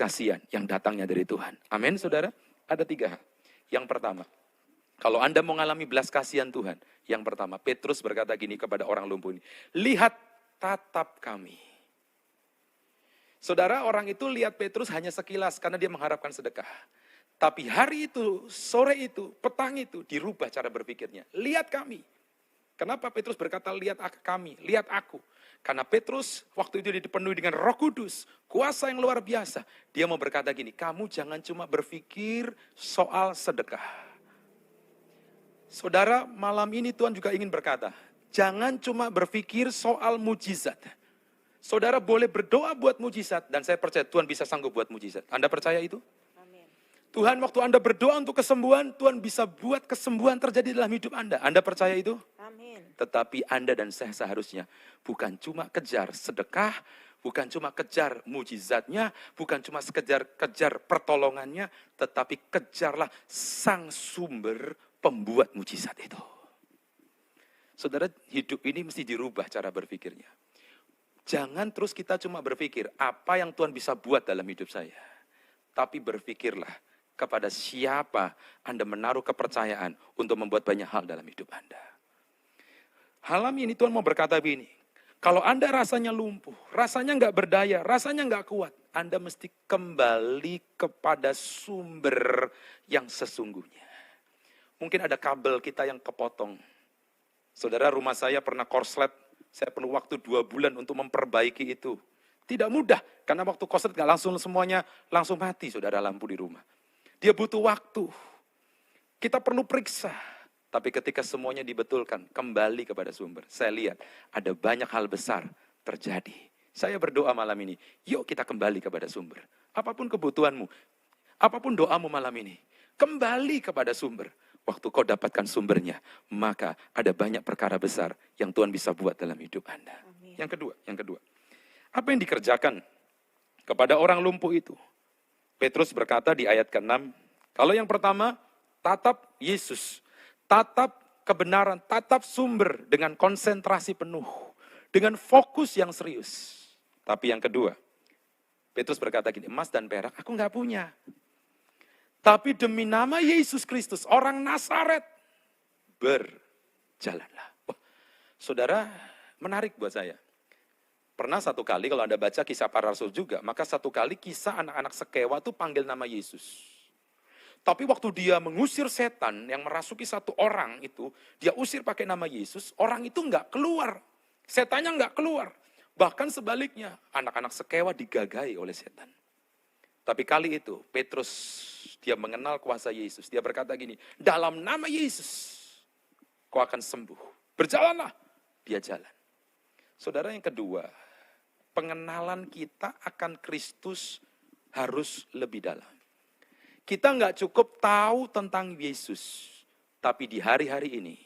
kasihan yang datangnya dari Tuhan. Amin, saudara? Ada 3 hal. Yang pertama, kalau Anda mau mengalami belas kasihan Tuhan, yang pertama, Petrus berkata gini kepada orang lumpuh ini, lihat tatap kami. Saudara, orang itu lihat Petrus hanya sekilas karena dia mengharapkan sedekah. Tapi hari itu, sore itu, petang itu, dirubah cara berpikirnya. Lihat kami. Kenapa Petrus berkata, lihat kami, lihat aku? Karena Petrus waktu itu dipenuhi dengan Roh Kudus, kuasa yang luar biasa. Dia mau berkata gini, kamu jangan cuma berpikir soal sedekah. Saudara, malam ini Tuhan juga ingin berkata, jangan cuma berpikir soal mujizat. Saudara boleh berdoa buat mujizat, dan saya percaya Tuhan bisa sanggup buat mujizat. Anda percaya itu? Amin. Tuhan waktu Anda berdoa untuk kesembuhan, Tuhan bisa buat kesembuhan terjadi dalam hidup Anda. Anda percaya itu? Amin. Tetapi Anda dan saya seharusnya bukan cuma kejar sedekah, bukan cuma kejar mujizatnya, bukan cuma kejar pertolongannya, tetapi kejarlah sang sumber pembuat mujizat itu. Saudara, hidup ini mesti dirubah cara berpikirnya. Jangan terus kita cuma berpikir apa yang Tuhan bisa buat dalam hidup saya. Tapi berpikirlah kepada siapa Anda menaruh kepercayaan untuk membuat banyak hal dalam hidup Anda. Malam ini Tuhan mau berkata begini, kalau Anda rasanya lumpuh, rasanya nggak berdaya, rasanya nggak kuat, Anda mesti kembali kepada sumber yang sesungguhnya. Mungkin ada kabel kita yang kepotong. Saudara, rumah saya pernah korslet, saya perlu waktu 2 bulan untuk memperbaiki itu. Tidak mudah, karena waktu korslet nggak langsung semuanya langsung mati, saudara, lampu di rumah. Dia butuh waktu. Kita perlu periksa. Tapi ketika semuanya dibetulkan, kembali kepada sumber. Saya lihat ada banyak hal besar terjadi. Saya berdoa malam ini, yuk kita kembali kepada sumber. Apapun kebutuhanmu, apapun doamu malam ini, kembali kepada sumber. Waktu kau dapatkan sumbernya, maka ada banyak perkara besar yang Tuhan bisa buat dalam hidup Anda. Amin. Yang kedua. Apa yang dikerjakan kepada orang lumpuh itu? Petrus berkata di ayat ke-6, kalau yang pertama, tatap Yesus. Tatap kebenaran, tatap sumber dengan konsentrasi penuh. Dengan fokus yang serius. Tapi yang kedua, Petrus berkata gini, emas dan perak aku nggak punya. Tapi demi nama Yesus Kristus, orang Nazaret, berjalanlah. Wah, saudara, menarik buat saya. Pernah satu kali kalau Anda baca kisah para rasul juga, maka satu kali kisah anak-anak sekewa itu panggil nama Yesus. Tapi waktu dia mengusir setan yang merasuki satu orang itu, dia usir pakai nama Yesus, orang itu nggak keluar. Setannya nggak keluar. Bahkan sebaliknya, anak-anak sekewa digagai oleh setan. Tapi kali itu, Petrus, dia mengenal kuasa Yesus. Dia berkata gini, dalam nama Yesus, kau akan sembuh. Berjalanlah. Dia jalan. Saudara, yang kedua, pengenalan kita akan Kristus harus lebih dalam. Kita nggak cukup tahu tentang Yesus. Tapi di hari-hari ini,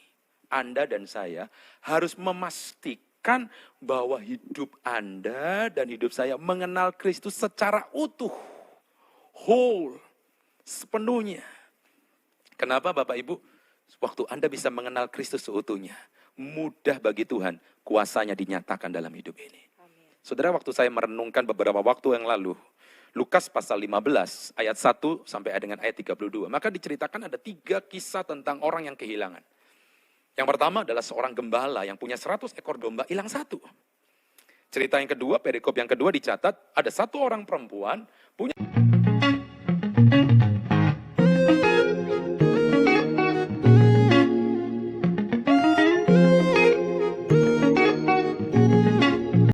Anda dan saya harus memastikan bahwa hidup Anda dan hidup saya mengenal Kristus secara utuh. Whole. Sepenuhnya. Kenapa Bapak Ibu? Waktu Anda bisa mengenal Kristus seutuhnya, mudah bagi Tuhan kuasanya dinyatakan dalam hidup ini. Amin. Saudara, waktu saya merenungkan beberapa waktu yang lalu, Lukas pasal 15 ayat 1 sampai dengan ayat 32. Maka diceritakan ada 3 kisah tentang orang yang kehilangan. Yang pertama adalah seorang gembala yang punya 100 ekor domba, hilang 1. Cerita yang kedua, perikop yang kedua dicatat, ada 1 orang perempuan punya